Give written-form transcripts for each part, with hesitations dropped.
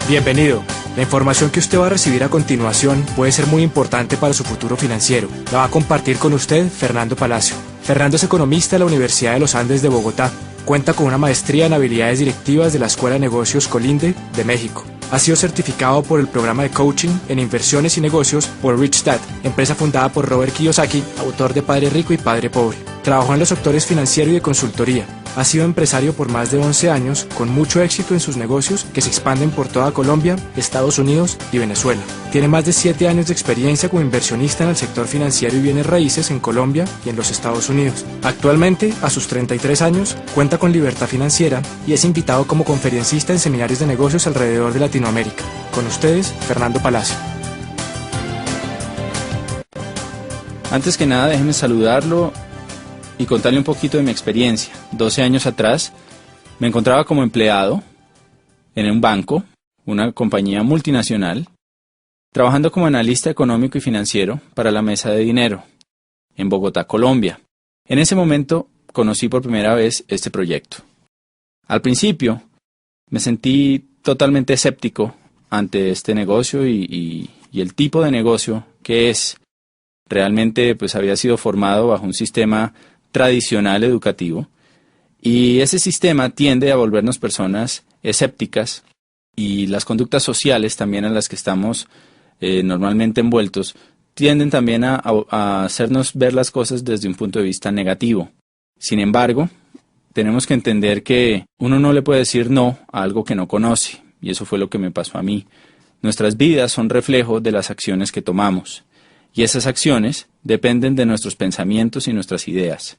Bienvenido. La información que usted va a recibir a continuación puede ser muy importante para su futuro financiero. La va a compartir con usted Fernando Palacio. Fernando es economista de la Universidad de los Andes de Bogotá. Cuenta con una maestría en habilidades directivas de la Escuela de Negocios Colinde de México. Ha sido certificado por el programa de coaching en inversiones y negocios por Rich Dad, empresa fundada por Robert Kiyosaki, autor de Padre Rico y Padre Pobre. Trabajó en los sectores financiero y de consultoría. Ha sido empresario por más de 11 años, con mucho éxito en sus negocios que se expanden por toda Colombia, Estados Unidos y Venezuela. Tiene más de 7 años de experiencia como inversionista en el sector financiero y bienes raíces en Colombia y en los Estados Unidos. Actualmente, a sus 33 años, cuenta con libertad financiera y es invitado como conferencista en seminarios de negocios alrededor de Latinoamérica. Con ustedes, Fernando Palacio. Antes que nada, déjenme saludarlo y contarle un poquito de mi experiencia. 12 años atrás me encontraba como empleado en un banco, una compañía multinacional, trabajando como analista económico y financiero para la Mesa de Dinero, en Bogotá, Colombia. En ese momento conocí por primera vez este proyecto. Al principio me sentí totalmente escéptico ante este negocio y el tipo de negocio que es. Realmente pues había sido formado bajo un sistema tradicional educativo y ese sistema tiende a volvernos personas escépticas y las conductas sociales también en las que estamos normalmente envueltos tienden también a hacernos ver las cosas desde un punto de vista negativo. Sin embargo, tenemos que entender que uno no le puede decir no a algo que no conoce y eso fue lo que me pasó a mí. Nuestras vidas son reflejo de las acciones que tomamos. Y esas acciones dependen de nuestros pensamientos y nuestras ideas.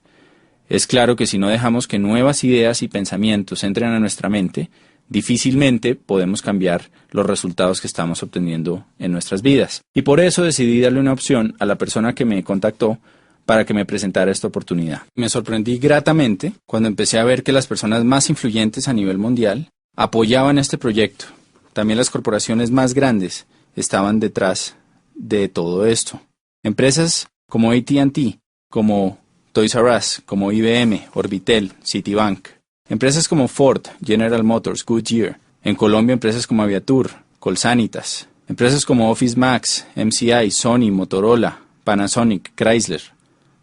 Es claro que si no dejamos que nuevas ideas y pensamientos entren a nuestra mente, difícilmente podemos cambiar los resultados que estamos obteniendo en nuestras vidas. Y por eso decidí darle una opción a la persona que me contactó para que me presentara esta oportunidad. Me sorprendí gratamente cuando empecé a ver que las personas más influyentes a nivel mundial apoyaban este proyecto. También las corporaciones más grandes estaban detrás de todo esto. Empresas como AT&T, como Toys R Us, como IBM, Orbitel, Citibank. Empresas como Ford, General Motors, Goodyear. En Colombia, empresas como Aviatur, Colsanitas. Empresas como Office Max, MCI, Sony, Motorola, Panasonic, Chrysler.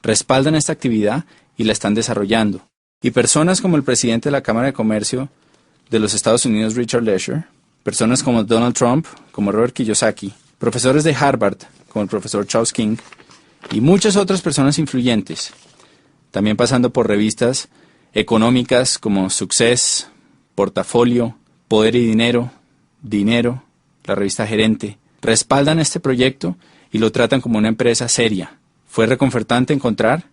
Respaldan esta actividad y la están desarrollando. Y personas como el presidente de la Cámara de Comercio de los Estados Unidos, Richard Lesher. Personas como Donald Trump, como Robert Kiyosaki. Profesores de Harvard, como el profesor Charles King, y muchas otras personas influyentes, también pasando por revistas económicas como Success, Portafolio, Poder y Dinero, Dinero, la revista Gerente, respaldan este proyecto y lo tratan como una empresa seria. Fue reconfortante encontrar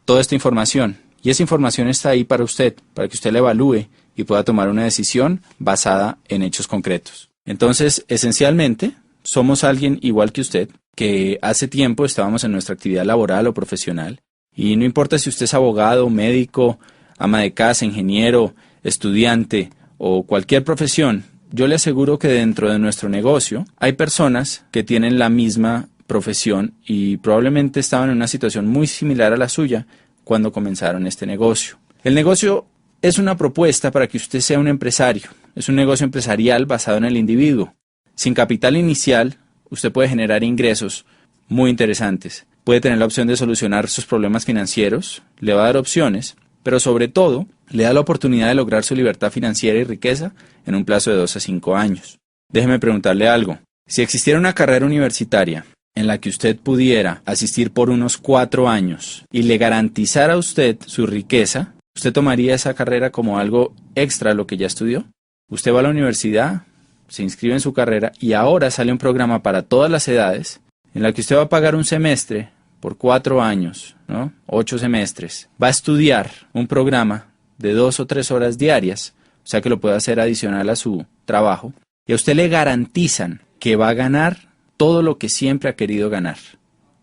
toda esta información, y esa información está ahí para usted, para que usted la evalúe y pueda tomar una decisión basada en hechos concretos. Entonces, esencialmente, somos alguien igual que usted, que hace tiempo estábamos en nuestra actividad laboral o profesional, y no importa si usted es abogado, médico, ama de casa, ingeniero, estudiante o cualquier profesión, yo le aseguro que dentro de nuestro negocio hay personas que tienen la misma profesión y probablemente estaban en una situación muy similar a la suya cuando comenzaron este negocio. El negocio es una propuesta para que usted sea un empresario, es un negocio empresarial basado en el individuo. Sin capital inicial, usted puede generar ingresos muy interesantes. Puede tener la opción de solucionar sus problemas financieros, le va a dar opciones, pero sobre todo, le da la oportunidad de lograr su libertad financiera y riqueza en un plazo de 2 a 5 años. Déjeme preguntarle algo. Si existiera una carrera universitaria en la que usted pudiera asistir por unos 4 años y le garantizara a usted su riqueza, ¿usted tomaría esa carrera como algo extra a lo que ya estudió? Usted va a la universidad, se inscribe en su carrera y ahora sale un programa para todas las edades en la que usted va a pagar un semestre por 4 años, ¿no? 8 semestres. Va a estudiar un programa de 2 o 3 horas diarias, o sea que lo puede hacer adicional a su trabajo, y a usted le garantizan que va a ganar todo lo que siempre ha querido ganar.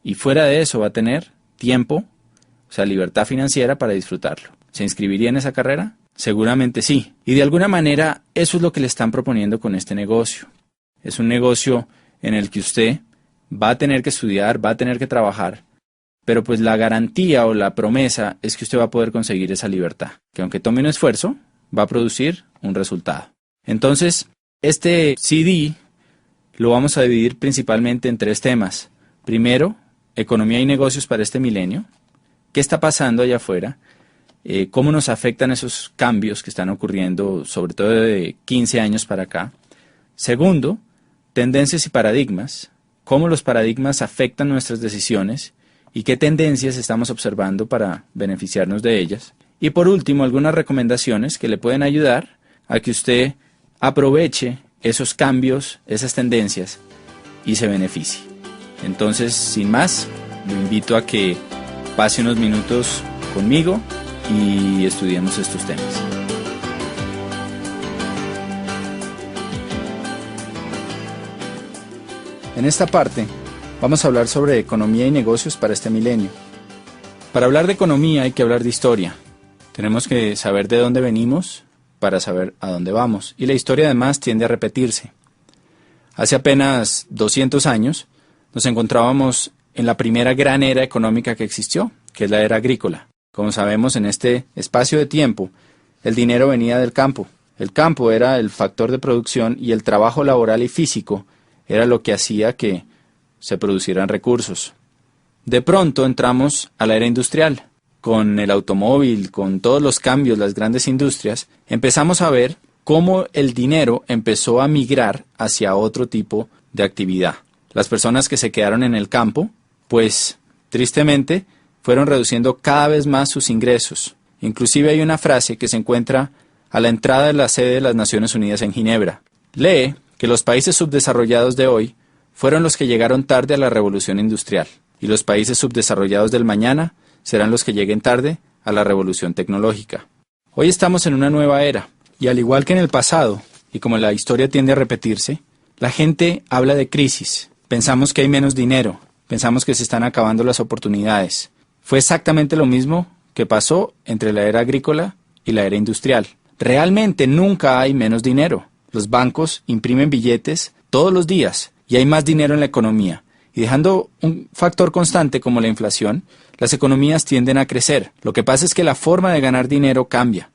Y fuera de eso va a tener tiempo, o sea, libertad financiera para disfrutarlo. ¿Se inscribiría en esa carrera? Seguramente sí. Y de alguna manera eso es lo que le están proponiendo con este negocio. Es un negocio en el que usted va a tener que estudiar, va a tener que trabajar, pero pues la garantía o la promesa es que usted va a poder conseguir esa libertad, que aunque tome un esfuerzo, va a producir un resultado. Entonces, Este CD lo vamos a dividir principalmente en 3 temas. Primero, economía y negocios para este milenio. ¿Qué está pasando allá afuera? ¿Cómo nos afectan esos cambios que están ocurriendo, sobre todo de 15 años para acá? Segundo, tendencias y paradigmas. ¿Cómo los paradigmas afectan nuestras decisiones? ¿Y qué tendencias estamos observando para beneficiarnos de ellas? Y por último, algunas recomendaciones que le pueden ayudar a que usted aproveche esos cambios, esas tendencias y se beneficie. Entonces, sin más, lo invito a que pase unos minutos conmigo y estudiemos estos temas. En esta parte vamos a hablar sobre economía y negocios para este milenio. Para hablar de economía hay que hablar de historia. Tenemos que saber de dónde venimos para saber a dónde vamos. Y la historia además tiende a repetirse. Hace apenas 200 años nos encontrábamos en la primera gran era económica que existió, que es la era agrícola. Como sabemos, en este espacio de tiempo, el dinero venía del campo. El campo era el factor de producción y el trabajo laboral y físico era lo que hacía que se producieran recursos. De pronto entramos a la era industrial. Con el automóvil, con todos los cambios, las grandes industrias, empezamos a ver cómo el dinero empezó a migrar hacia otro tipo de actividad. Las personas que se quedaron en el campo, pues tristemente, fueron reduciendo cada vez más sus ingresos. Inclusive hay una frase que se encuentra a la entrada de la sede de las Naciones Unidas en Ginebra. Lee que los países subdesarrollados de hoy fueron los que llegaron tarde a la revolución industrial, y los países subdesarrollados del mañana serán los que lleguen tarde a la revolución tecnológica. Hoy estamos en una nueva era, y al igual que en el pasado, y como la historia tiende a repetirse, la gente habla de crisis. Pensamos que hay menos dinero, pensamos que se están acabando las oportunidades. Fue exactamente lo mismo que pasó entre la era agrícola y la era industrial. Realmente nunca hay menos dinero. Los bancos imprimen billetes todos los días y hay más dinero en la economía. Y dejando un factor constante como la inflación, las economías tienden a crecer. Lo que pasa es que la forma de ganar dinero cambia.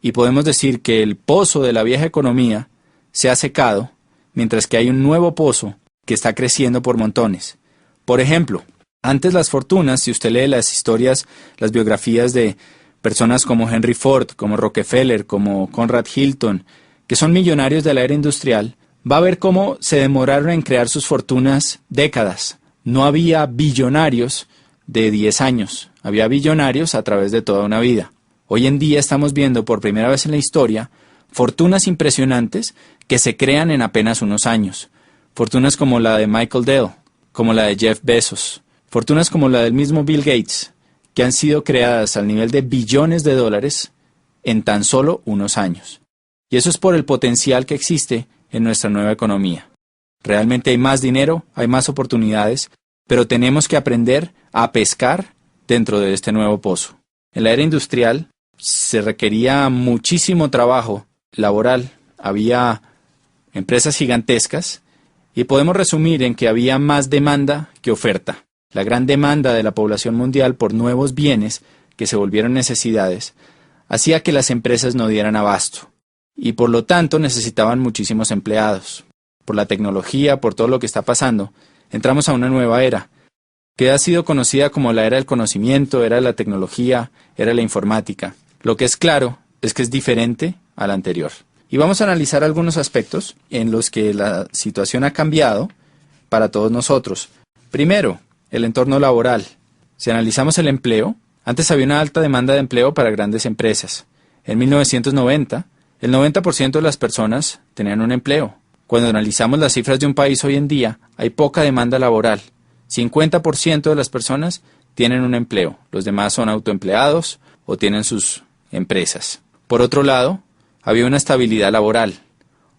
Y podemos decir que el pozo de la vieja economía se ha secado, mientras que hay un nuevo pozo que está creciendo por montones. Por ejemplo, antes las fortunas, si usted lee las historias, las biografías de personas como Henry Ford, como Rockefeller, como Conrad Hilton, que son millonarios de la era industrial, va a ver cómo se demoraron en crear sus fortunas décadas. No había billonarios de 10 años, había billonarios a través de toda una vida. Hoy en día estamos viendo por primera vez en la historia fortunas impresionantes que se crean en apenas unos años. Fortunas como la de Michael Dell, como la de Jeff Bezos, fortunas como la del mismo Bill Gates, que han sido creadas al nivel de billones de dólares en tan solo unos años. Y eso es por el potencial que existe en nuestra nueva economía. Realmente hay más dinero, hay más oportunidades, pero tenemos que aprender a pescar dentro de este nuevo pozo. En la era industrial se requería muchísimo trabajo laboral, había empresas gigantescas y podemos resumir en que había más demanda que oferta. La gran demanda de la población mundial por nuevos bienes que se volvieron necesidades hacía que las empresas no dieran abasto. Y por lo tanto necesitaban muchísimos empleados. Por la tecnología, por todo lo que está pasando, entramos a una nueva era, que ha sido conocida como la era del conocimiento, era de la tecnología, era de la informática. Lo que es claro es que es diferente a la anterior. Y vamos a analizar algunos aspectos en los que la situación ha cambiado para todos nosotros. Primero, el entorno laboral. Si analizamos el empleo, antes había una alta demanda de empleo para grandes empresas. En 1990, el 90% de las personas tenían un empleo. Cuando analizamos las cifras de un país hoy en día, hay poca demanda laboral. 50% de las personas tienen un empleo. Los demás son autoempleados o tienen sus empresas. Por otro lado, había una estabilidad laboral.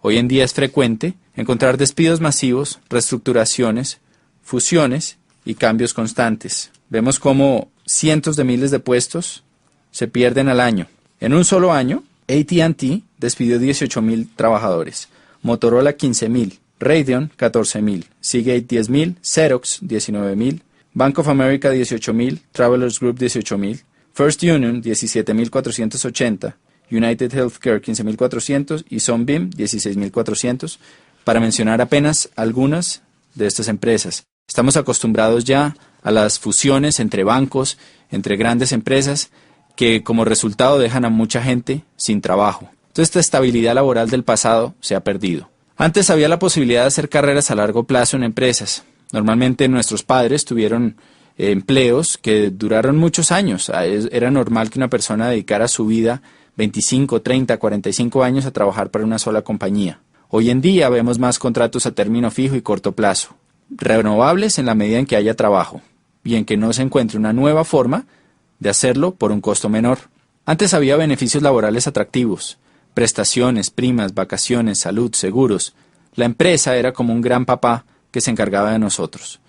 Hoy en día es frecuente encontrar despidos masivos, reestructuraciones, fusiones y cambios constantes. Vemos cómo cientos de miles de puestos se pierden al año. En un solo año, AT&T despidió 18,000 trabajadores, Motorola 15,000, Radeon 14,000, Seagate 10,000, Xerox 19,000, Bank of America 18,000, Travelers Group 18,000, First Union 17,480 United Healthcare 15.400 y Sunbeam 16.400, para mencionar apenas algunas de estas empresas. Estamos acostumbrados ya a las fusiones entre bancos, entre grandes empresas, que como resultado dejan a mucha gente sin trabajo. Entonces esta estabilidad laboral del pasado se ha perdido. Antes había la posibilidad de hacer carreras a largo plazo en empresas. Normalmente nuestros padres tuvieron empleos que duraron muchos años. Era normal que una persona dedicara su vida 25, 30, 45 años a trabajar para una sola compañía. Hoy en día vemos más contratos a término fijo y corto plazo, renovables en la medida en que haya trabajo y en que no se encuentre una nueva forma de hacerlo por un costo menor. Antes había beneficios laborales atractivos, prestaciones, primas, vacaciones, salud, seguros. La empresa era como un gran papá que se encargaba de nosotros.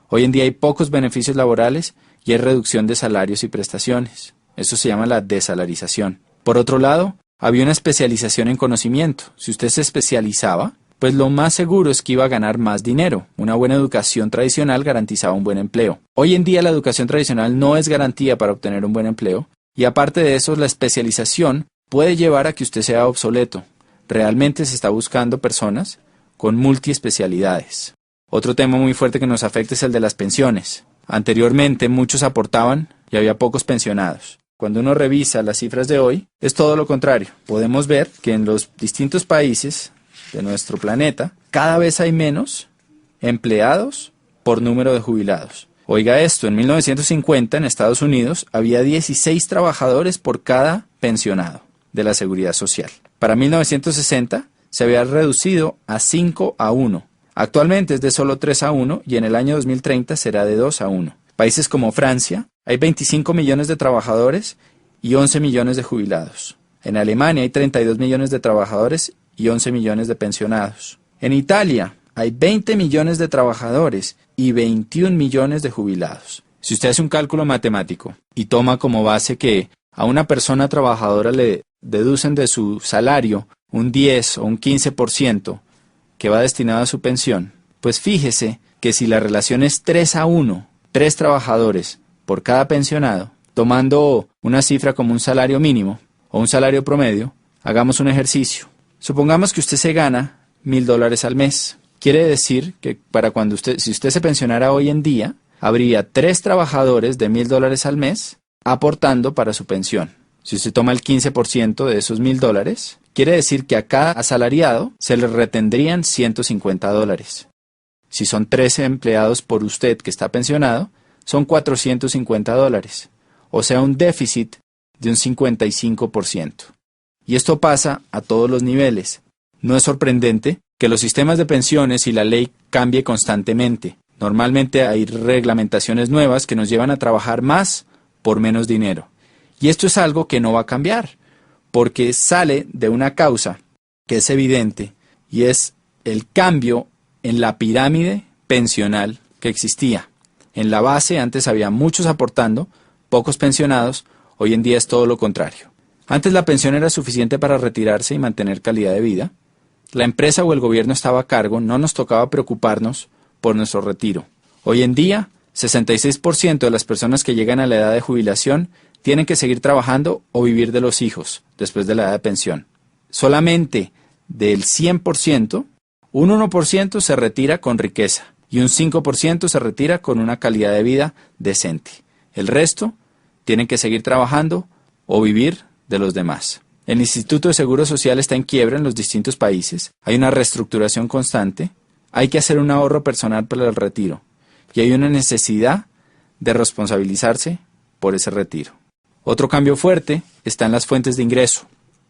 Hoy en día hay pocos beneficios laborales y hay reducción de salarios y prestaciones. Eso se llama la desalarización. Por otro lado, había una especialización en conocimiento. Si usted se especializaba, pues lo más seguro es que iba a ganar más dinero. Una buena educación tradicional garantizaba un buen empleo. Hoy en día la educación tradicional no es garantía para obtener un buen empleo, y aparte de eso, la especialización puede llevar a que usted sea obsoleto. Realmente se está buscando personas con multiespecialidades. Otro tema muy fuerte que nos afecta es el de las pensiones. Anteriormente muchos aportaban y había pocos pensionados. Cuando uno revisa las cifras de hoy, es todo lo contrario. Podemos ver que en los distintos países de nuestro planeta, cada vez hay menos empleados por número de jubilados. Oiga esto, en 1950 en Estados Unidos había 16 trabajadores por cada pensionado de la Seguridad Social. Para 1960 se había reducido a 5 a 1. Actualmente es de solo 3 a 1 y en el año 2030 será de 2 a 1. Países como Francia, hay 25 millones de trabajadores y 11 millones de jubilados. En Alemania hay 32 millones de trabajadores y 11 millones de pensionados. En Italia hay 20 millones de trabajadores y 21 millones de jubilados. Si usted hace un cálculo matemático y toma como base que a una persona trabajadora le deducen de su salario un 10 o un 15% que va destinado a su pensión, pues fíjese que si la relación es 3 a 1, 3 trabajadores por cada pensionado, tomando una cifra como un salario mínimo o un salario promedio, hagamos un ejercicio. Supongamos que usted se gana $1,000 al mes. Quiere decir que si usted se pensionara hoy en día, habría 3 trabajadores de $1,000 al mes aportando para su pensión. Si usted toma el 15% de esos $1,000, quiere decir que a cada asalariado se le retendrían $150. Si son 13 empleados por usted que está pensionado, son $450, o sea un déficit de un 55%. Y esto pasa a todos los niveles. No es sorprendente que los sistemas de pensiones y la ley cambie constantemente. Normalmente hay reglamentaciones nuevas que nos llevan a trabajar más por menos dinero. Y esto es algo que no va a cambiar, porque sale de una causa que es evidente, y es el cambio en la pirámide pensional que existía. En la base antes había muchos aportando, pocos pensionados, hoy en día es todo lo contrario. Antes la pensión era suficiente para retirarse y mantener calidad de vida. La empresa o el gobierno estaba a cargo, no nos tocaba preocuparnos por nuestro retiro. Hoy en día, 66% de las personas que llegan a la edad de jubilación tienen que seguir trabajando o vivir de los hijos después de la edad de pensión. Solamente del 100%, un 1% se retira con riqueza y un 5% se retira con una calidad de vida decente. El resto tienen que seguir trabajando o vivir de los demás. El Instituto de Seguro Social está en quiebra en los distintos países, hay una reestructuración constante, hay que hacer un ahorro personal para el retiro y hay una necesidad de responsabilizarse por ese retiro. Otro cambio fuerte está en las fuentes de ingreso.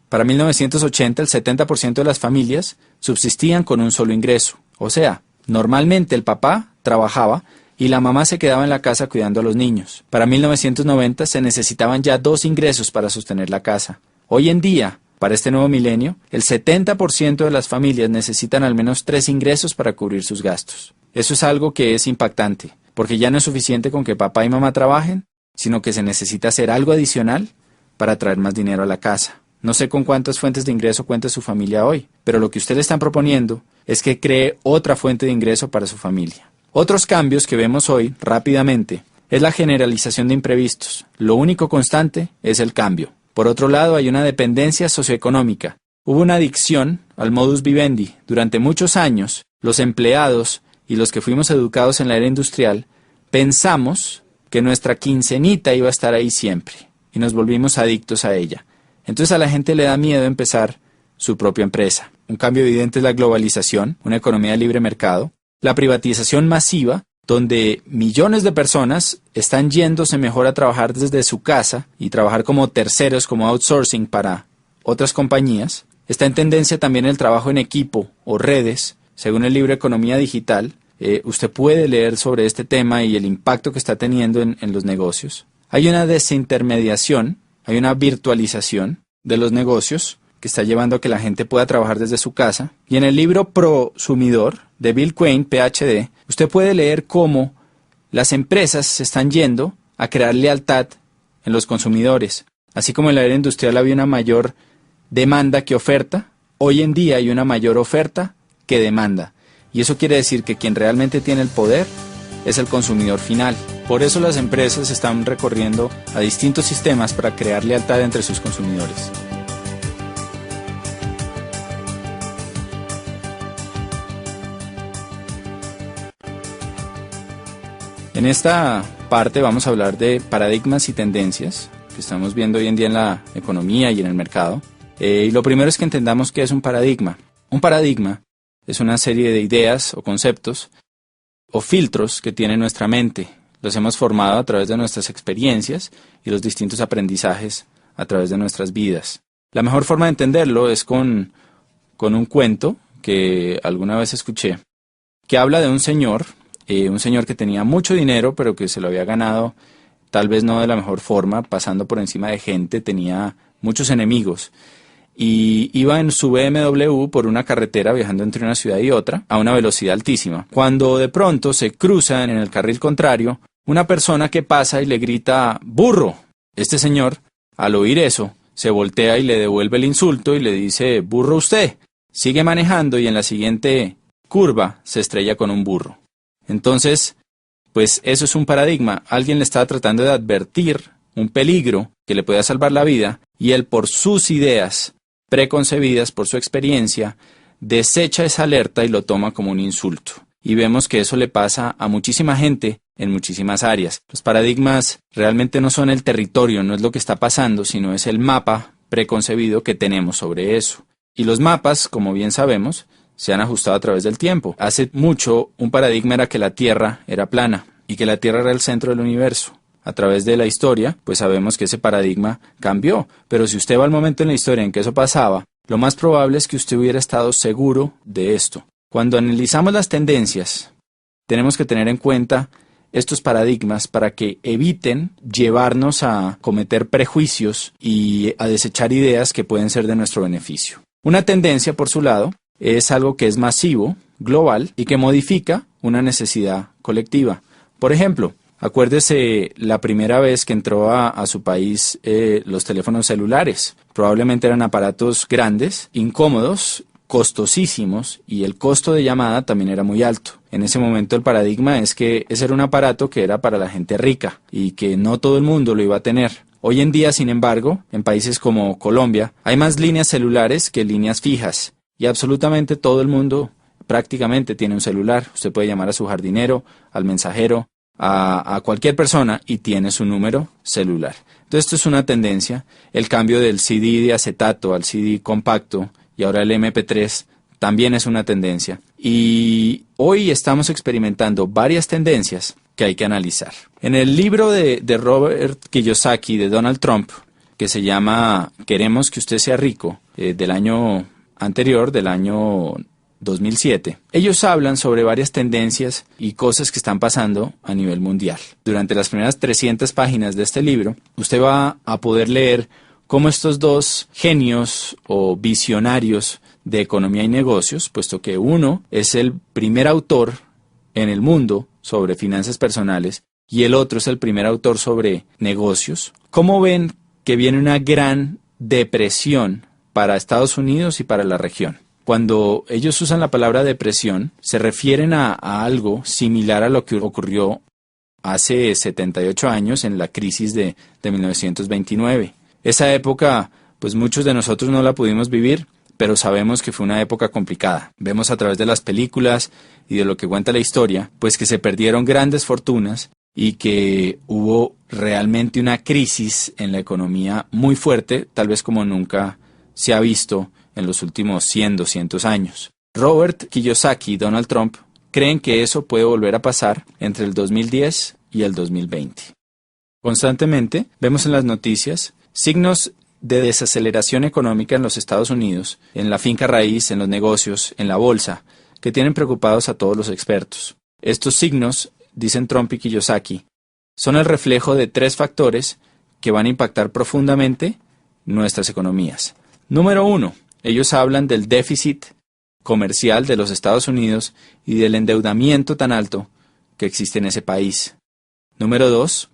Para 1980 el 70% de las familias subsistían con un solo ingreso, o sea, normalmente el papá trabajaba y la mamá se quedaba en la casa cuidando a los niños. Para 1990 se necesitaban ya 2 ingresos para sostener la casa. Hoy en día, para este nuevo milenio, el 70% de las familias necesitan al menos 3 ingresos para cubrir sus gastos. Eso es algo que es impactante, porque ya no es suficiente con que papá y mamá trabajen, sino que se necesita hacer algo adicional para traer más dinero a la casa. No sé con cuántas fuentes de ingreso cuenta su familia hoy, pero lo que usted le están proponiendo es que cree otra fuente de ingreso para su familia. Otros cambios que vemos hoy, rápidamente, es la generalización de imprevistos. Lo único constante es el cambio. Por otro lado, hay una dependencia socioeconómica. Hubo una adicción al modus vivendi. Durante muchos años, los empleados y los que fuimos educados en la era industrial, pensamos que nuestra quincenita iba a estar ahí siempre y nos volvimos adictos a ella. Entonces a la gente le da miedo empezar su propia empresa. Un cambio evidente es la globalización, una economía de libre mercado, la privatización masiva, donde millones de personas están yéndose mejor a trabajar desde su casa y trabajar como terceros, como outsourcing para otras compañías. Está en tendencia también el trabajo en equipo o redes, según el libro Economía Digital. Usted puede leer sobre este tema y el impacto que está teniendo en los negocios. Hay una desintermediación, hay una virtualización de los negocios que está llevando a que la gente pueda trabajar desde su casa. Y en el libro Prosumidor de Bill Quain, PhD, usted puede leer cómo las empresas se están yendo a crear lealtad en los consumidores. Así como en la era industrial había una mayor demanda que oferta, hoy en día hay una mayor oferta que demanda. Y eso quiere decir que quien realmente tiene el poder es el consumidor final. Por eso las empresas están recorriendo a distintos sistemas para crear lealtad entre sus consumidores. En esta parte vamos a hablar de paradigmas y tendencias que estamos viendo hoy en día en la economía y en el mercado. Y lo primero es que entendamos qué es un paradigma. Un paradigma es una serie de ideas o conceptos o filtros que tiene nuestra mente. Los hemos formado a través de nuestras experiencias y los distintos aprendizajes a través de nuestras vidas. La mejor forma de entenderlo es con un cuento que alguna vez escuché, que habla de un señor que tenía mucho dinero, pero que se lo había ganado tal vez no de la mejor forma, pasando por encima de gente, tenía muchos enemigos. Y iba en su BMW por una carretera viajando entre una ciudad y otra a una velocidad altísima. Cuando de pronto se cruzan en el carril contrario una persona que pasa y le grita ¡burro! Este señor, al oír eso, se voltea y le devuelve el insulto y le dice ¡burro usted! Sigue manejando y en la siguiente curva se estrella con un burro. Entonces, pues eso es un paradigma. Alguien le está tratando de advertir un peligro que le pueda salvar la vida y él por sus ideas preconcebidas, por su experiencia, desecha esa alerta y lo toma como un insulto. Y vemos que eso le pasa a muchísima gente en muchísimas áreas. Los paradigmas realmente no son el territorio, no es lo que está pasando, sino es el mapa preconcebido que tenemos sobre eso. Y los mapas, como bien sabemos, se han ajustado a través del tiempo. Hace mucho un paradigma era que la Tierra era plana y que la Tierra era el centro del universo. A través de la historia, pues sabemos que ese paradigma cambió. Pero si usted va al momento en la historia en que eso pasaba, lo más probable es que usted hubiera estado seguro de esto. Cuando analizamos las tendencias, tenemos que tener en cuenta estos paradigmas para que eviten llevarnos a cometer prejuicios y a desechar ideas que pueden ser de nuestro beneficio. Una tendencia, por su lado, es algo que es masivo, global y que modifica una necesidad colectiva. Por ejemplo, acuérdese la primera vez que entró a su país los teléfonos celulares. Probablemente eran aparatos grandes, incómodos, costosísimos y el costo de llamada también era muy alto. En ese momento el paradigma es que ese era un aparato que era para la gente rica y que no todo el mundo lo iba a tener. Hoy en día, sin embargo, en países como Colombia, hay más líneas celulares que líneas fijas y absolutamente todo el mundo prácticamente tiene un celular. Usted puede llamar a su jardinero, al mensajero, a cualquier persona y tiene su número celular. Entonces esto es una tendencia, el cambio del CD de acetato al CD compacto y ahora el MP3 también es una tendencia. Y hoy estamos experimentando varias tendencias que hay que analizar. En el libro de Robert Kiyosaki, de Donald Trump, que se llama Queremos que usted sea rico, del año anterior, del año 2007, ellos hablan sobre varias tendencias y cosas que están pasando a nivel mundial. Durante las primeras 300 páginas de este libro, usted va a poder leer cómo estos dos genios o visionarios de economía y negocios, puesto que uno es el primer autor en el mundo sobre finanzas personales y el otro es el primer autor sobre negocios, cómo ven que viene una gran depresión para Estados Unidos y para la región. Cuando ellos usan la palabra depresión, se refieren a algo similar a lo que ocurrió hace 78 años en la crisis de 1929. Esa época, pues muchos de nosotros no la pudimos vivir, pero sabemos que fue una época complicada. Vemos a través de las películas y de lo que cuenta la historia, pues que se perdieron grandes fortunas y que hubo realmente una crisis en la economía muy fuerte, tal vez como nunca se ha visto en los últimos 100, 200 años. Robert Kiyosaki y Donald Trump creen que eso puede volver a pasar entre el 2010 y el 2020. Constantemente vemos en las noticias signos de desaceleración económica en los Estados Unidos, en la finca raíz, en los negocios, en la bolsa, que tienen preocupados a todos los expertos. Estos signos, dicen Trump y Kiyosaki, son el reflejo de 3 factores que van a impactar profundamente nuestras economías. Número 1, ellos hablan del déficit comercial de los Estados Unidos y del endeudamiento tan alto que existe en ese país. Número 2,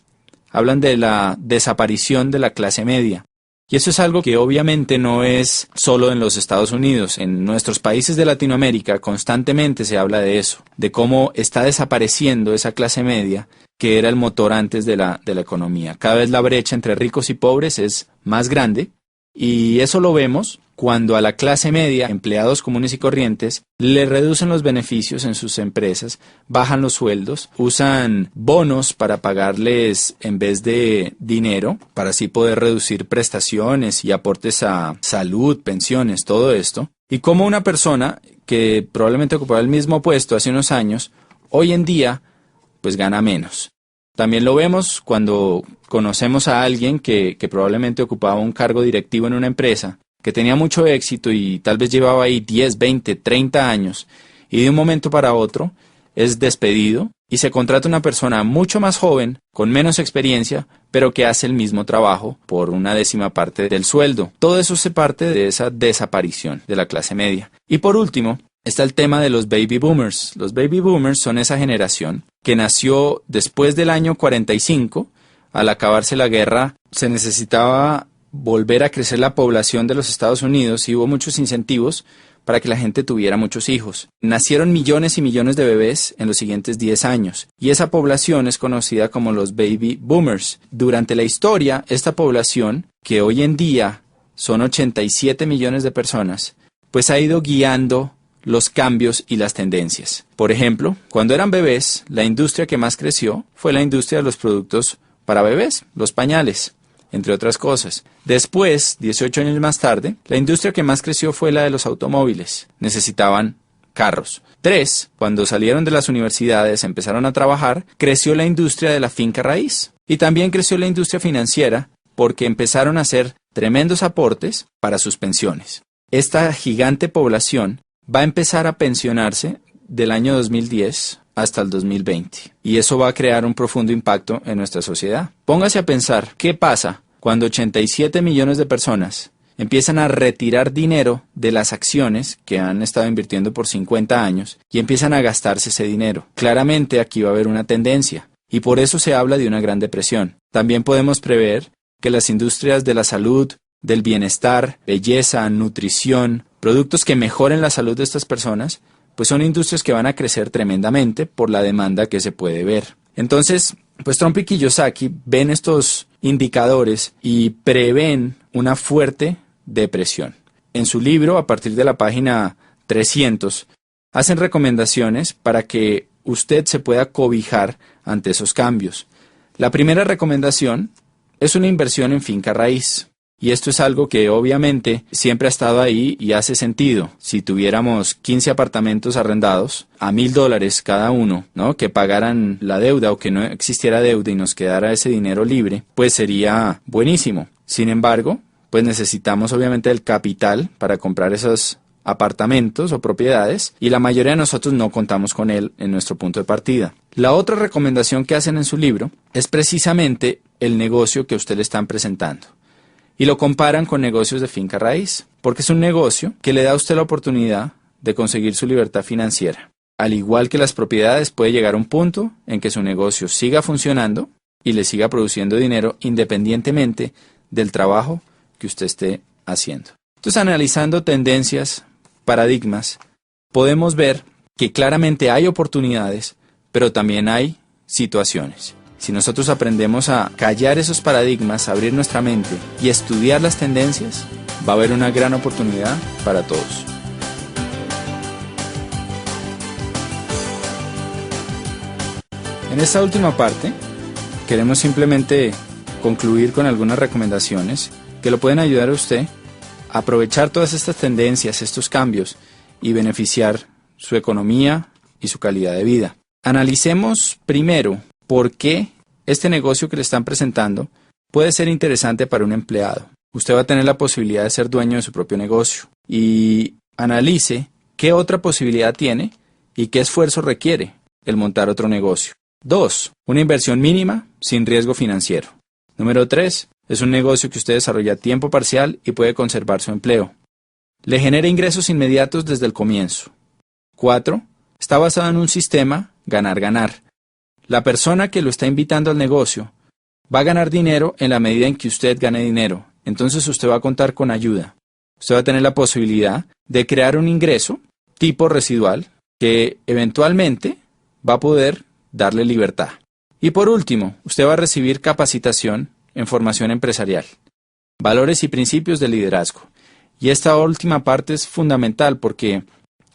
hablan de la desaparición de la clase media. Y eso es algo que obviamente no es solo en los Estados Unidos. En nuestros países de Latinoamérica constantemente se habla de eso, de cómo está desapareciendo esa clase media que era el motor antes de la economía. Cada vez la brecha entre ricos y pobres es más grande y eso lo vemos cuando a la clase media, empleados comunes y corrientes, le reducen los beneficios en sus empresas, bajan los sueldos, usan bonos para pagarles en vez de dinero, para así poder reducir prestaciones y aportes a salud, pensiones, todo esto. Y como una persona que probablemente ocupaba el mismo puesto hace unos años, hoy en día, pues gana menos. También lo vemos cuando conocemos a alguien que probablemente ocupaba un cargo directivo en una empresa, que tenía mucho éxito y tal vez llevaba ahí 10, 20, 30 años y de un momento para otro es despedido y se contrata una persona mucho más joven, con menos experiencia, pero que hace el mismo trabajo por una 10ª parte del sueldo. Todo eso se parte de esa desaparición de la clase media. Y por último, está el tema de los baby boomers. Los baby boomers son esa generación que nació después del año 45. Al acabarse la guerra, se necesitaba volver a crecer la población de los Estados Unidos y hubo muchos incentivos para que la gente tuviera muchos hijos. Nacieron millones y millones de bebés en los siguientes 10 años y esa población es conocida como los baby boomers. Durante la historia, esta población, que hoy en día son 87 millones de personas, pues ha ido guiando los cambios y las tendencias. Por ejemplo, cuando eran bebés, la industria que más creció fue la industria de los productos para bebés, los pañales, entre otras cosas. Después, 18 años más tarde, la industria que más creció fue la de los automóviles. Necesitaban carros. 3, cuando salieron de las universidades, empezaron a trabajar, creció la industria de la finca raíz. Y también creció la industria financiera porque empezaron a hacer tremendos aportes para sus pensiones. Esta gigante población va a empezar a pensionarse del año 2010 hasta el 2020. Y eso va a crear un profundo impacto en nuestra sociedad. Póngase a pensar, ¿qué pasa cuando 87 millones de personas empiezan a retirar dinero de las acciones que han estado invirtiendo por 50 años y empiezan a gastarse ese dinero? Claramente aquí va a haber una tendencia y por eso se habla de una gran depresión. También podemos prever que las industrias de la salud, del bienestar, belleza, nutrición, productos que mejoren la salud de estas personas, pues son industrias que van a crecer tremendamente por la demanda que se puede ver. Entonces, pues Trump y Kiyosaki ven estos indicadores y prevén una fuerte depresión. En su libro, a partir de la página 300, hacen recomendaciones para que usted se pueda cobijar ante esos cambios. La primera recomendación es una inversión en finca raíz. Y esto es algo que obviamente siempre ha estado ahí y hace sentido. Si tuviéramos 15 apartamentos arrendados a $1,000 cada uno, ¿no?, que pagaran la deuda o que no existiera deuda y nos quedara ese dinero libre, pues sería buenísimo. Sin embargo, pues necesitamos obviamente el capital para comprar esos apartamentos o propiedades y la mayoría de nosotros no contamos con él en nuestro punto de partida. La otra recomendación que hacen en su libro es precisamente el negocio que a usted le están presentando. Y lo comparan con negocios de finca raíz, porque es un negocio que le da a usted la oportunidad de conseguir su libertad financiera. Al igual que las propiedades, puede llegar a un punto en que su negocio siga funcionando y le siga produciendo dinero independientemente del trabajo que usted esté haciendo. Entonces, analizando tendencias, paradigmas, podemos ver que claramente hay oportunidades, pero también hay situaciones. Si nosotros aprendemos a callar esos paradigmas, abrir nuestra mente y estudiar las tendencias, va a haber una gran oportunidad para todos. En esta última parte, queremos simplemente concluir con algunas recomendaciones que lo pueden ayudar a usted a aprovechar todas estas tendencias, estos cambios y beneficiar su economía y su calidad de vida. Analicemos primero por qué este negocio que le están presentando puede ser interesante para un empleado. Usted va a tener la posibilidad de ser dueño de su propio negocio y analice qué otra posibilidad tiene y qué esfuerzo requiere el montar otro negocio. 2. Una inversión mínima sin riesgo financiero. Número 3. Es un negocio que usted desarrolla a tiempo parcial y puede conservar su empleo. Le genera ingresos inmediatos desde el comienzo. 4. Está basado en un sistema ganar-ganar. La persona que lo está invitando al negocio va a ganar dinero en la medida en que usted gane dinero. Entonces usted va a contar con ayuda. Usted va a tener la posibilidad de crear un ingreso tipo residual que eventualmente va a poder darle libertad. Y por último, usted va a recibir capacitación en formación empresarial, valores y principios de liderazgo. Y esta última parte es fundamental porque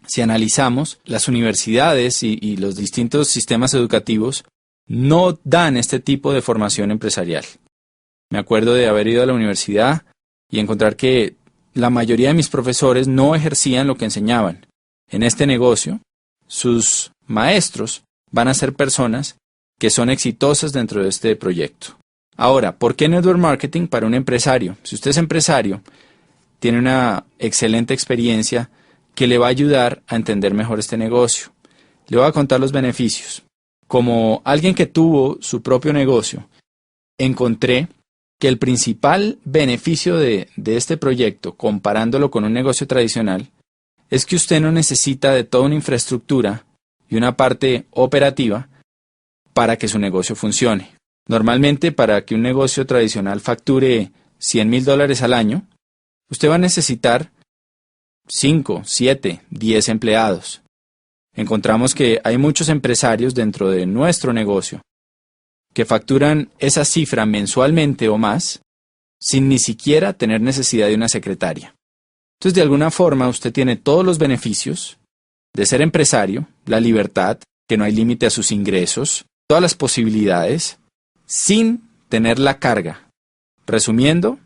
si analizamos, las universidades y los distintos sistemas educativos no dan este tipo de formación empresarial. Me acuerdo de haber ido a la universidad y encontrar que la mayoría de mis profesores no ejercían lo que enseñaban. En este negocio, sus maestros van a ser personas que son exitosas dentro de este proyecto. Ahora, ¿por qué Network Marketing para un empresario? Si usted es empresario, tiene una excelente experiencia que le va a ayudar a entender mejor este negocio. Le voy a contar los beneficios. Como alguien que tuvo su propio negocio, encontré que el principal beneficio de este proyecto, comparándolo con un negocio tradicional, es que usted no necesita de toda una infraestructura y una parte operativa para que su negocio funcione. Normalmente, para que un negocio tradicional facture $100,000 al año, usted va a necesitar 5, 7, 10 empleados. Encontramos que hay muchos empresarios dentro de nuestro negocio que facturan esa cifra mensualmente o más sin ni siquiera tener necesidad de una secretaria. Entonces, de alguna forma, usted tiene todos los beneficios de ser empresario, la libertad, que no hay límite a sus ingresos, todas las posibilidades, sin tener la carga. Resumiendo,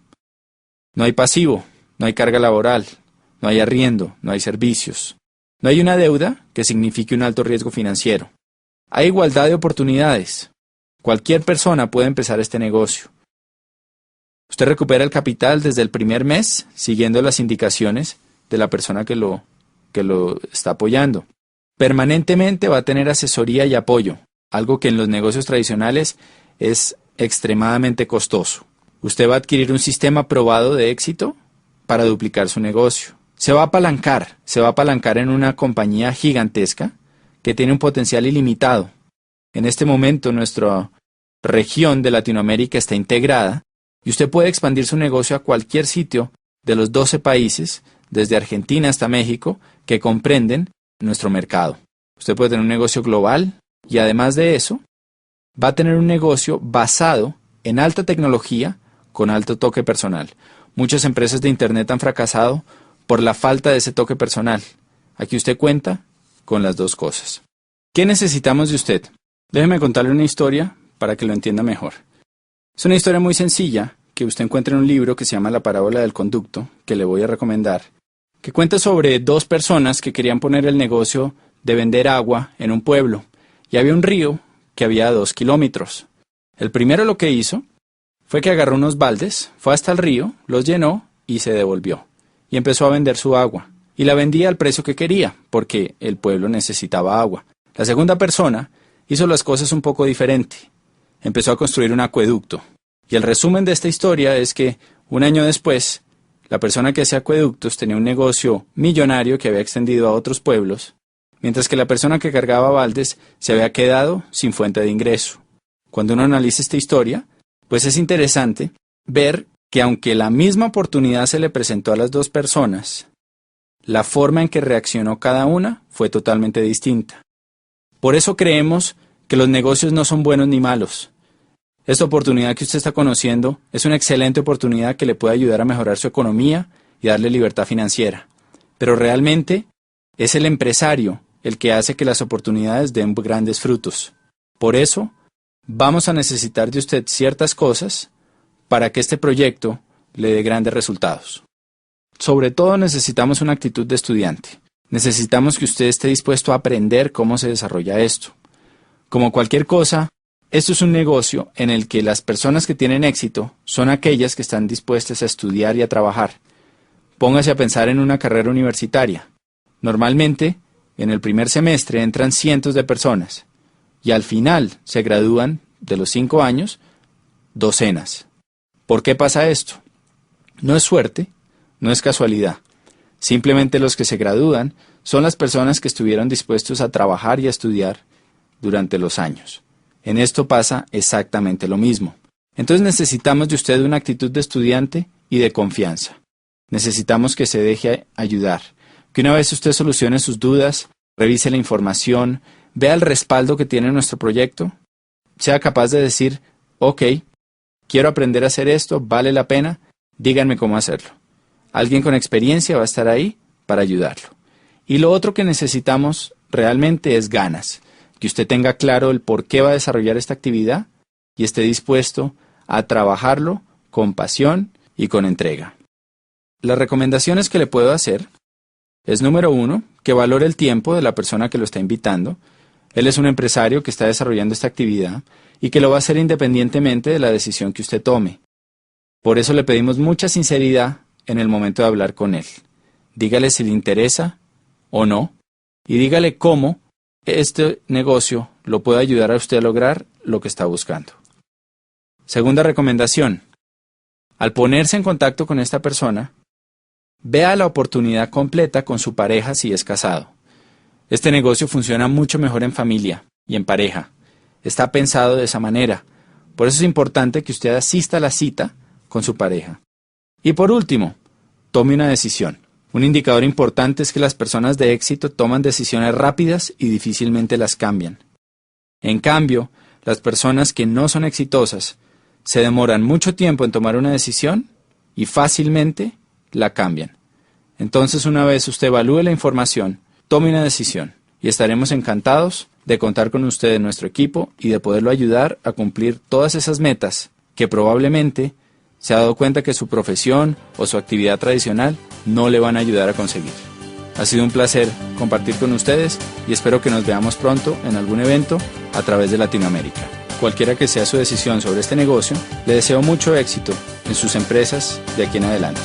no hay pasivo, no hay carga laboral, no hay arriendo, no hay servicios. No hay una deuda que signifique un alto riesgo financiero. Hay igualdad de oportunidades. Cualquier persona puede empezar este negocio. Usted recupera el capital desde el primer mes, siguiendo las indicaciones de la persona que lo está apoyando. Permanentemente va a tener asesoría y apoyo, algo que en los negocios tradicionales es extremadamente costoso. Usted va a adquirir un sistema probado de éxito para duplicar su negocio. Se va a apalancar en una compañía gigantesca que tiene un potencial ilimitado. En este momento nuestra región de Latinoamérica está integrada y usted puede expandir su negocio a cualquier sitio de los 12 países, desde Argentina hasta México, que comprenden nuestro mercado. Usted puede tener un negocio global y además de eso, va a tener un negocio basado en alta tecnología con alto toque personal. Muchas empresas de Internet han fracasado por la falta de ese toque personal. Aquí usted cuenta con las dos cosas. ¿Qué necesitamos de usted? Déjeme contarle una historia para que lo entienda mejor. Es una historia muy sencilla que usted encuentra en un libro que se llama La parábola del conducto, que le voy a recomendar, que cuenta sobre dos personas que querían poner el negocio de vender agua en un pueblo, y había un río que había 2 kilómetros. El primero lo que hizo fue que agarró unos baldes, fue hasta el río, los llenó y se devolvió. Y empezó a vender su agua. Y la vendía al precio que quería, porque el pueblo necesitaba agua. La segunda persona hizo las cosas un poco diferente. Empezó a construir un acueducto. Y el resumen de esta historia es que, un año después, la persona que hacía acueductos tenía un negocio millonario que había extendido a otros pueblos, mientras que la persona que cargaba baldes se había quedado sin fuente de ingreso. Cuando uno analiza esta historia, pues es interesante ver que aunque la misma oportunidad se le presentó a las dos personas, la forma en que reaccionó cada una fue totalmente distinta. Por eso creemos que los negocios no son buenos ni malos, Esta oportunidad que usted está conociendo es una excelente oportunidad que le puede ayudar a mejorar su economía y darle libertad financiera. Pero realmente es el empresario el que hace que las oportunidades den grandes frutos. Por eso, vamos a necesitar de usted ciertas cosas para que este proyecto le dé grandes resultados. Sobre todo necesitamos una actitud de estudiante. Necesitamos que usted esté dispuesto a aprender cómo se desarrolla esto. Como cualquier cosa, esto es un negocio en el que las personas que tienen éxito son aquellas que están dispuestas a estudiar y a trabajar. Póngase a pensar en una carrera universitaria. Normalmente, en el primer semestre entran cientos de personas y al final se gradúan de los 5 años docenas. ¿Por qué pasa esto? No es suerte, no es casualidad. Simplemente los que se gradúan son las personas que estuvieron dispuestos a trabajar y a estudiar durante los años. En esto pasa exactamente lo mismo. Entonces necesitamos de usted una actitud de estudiante y de confianza. Necesitamos que se deje ayudar. Que una vez usted solucione sus dudas, revise la información, vea el respaldo que tiene nuestro proyecto, sea capaz de decir, ok, quiero aprender a hacer esto, vale la pena, díganme cómo hacerlo. Alguien con experiencia va a estar ahí para ayudarlo. Y lo otro que necesitamos realmente es ganas. Que usted tenga claro el por qué va a desarrollar esta actividad y esté dispuesto a trabajarlo con pasión y con entrega. Las recomendaciones que le puedo hacer es, número 1, que valore el tiempo de la persona que lo está invitando. Él es un empresario que está desarrollando esta actividad y que lo va a hacer independientemente de la decisión que usted tome. Por eso le pedimos mucha sinceridad en el momento de hablar con él. Dígale si le interesa o no y dígale cómo este negocio lo puede ayudar a usted a lograr lo que está buscando. Segunda recomendación. Al ponerse en contacto con esta persona, vea la oportunidad completa con su pareja si es casado. Este negocio funciona mucho mejor en familia y en pareja. Está pensado de esa manera. Por eso es importante que usted asista a la cita con su pareja. Y por último, tome una decisión. Un indicador importante es que las personas de éxito toman decisiones rápidas y difícilmente las cambian. En cambio, las personas que no son exitosas se demoran mucho tiempo en tomar una decisión y fácilmente la cambian. Entonces, una vez usted evalúe la información, tome una decisión y estaremos encantados de contar con usted en nuestro equipo y de poderlo ayudar a cumplir todas esas metas que probablemente se ha dado cuenta que su profesión o su actividad tradicional no le van a ayudar a conseguir. Ha sido un placer compartir con ustedes y espero que nos veamos pronto en algún evento a través de Latinoamérica. Cualquiera que sea su decisión sobre este negocio, le deseo mucho éxito en sus empresas de aquí en adelante.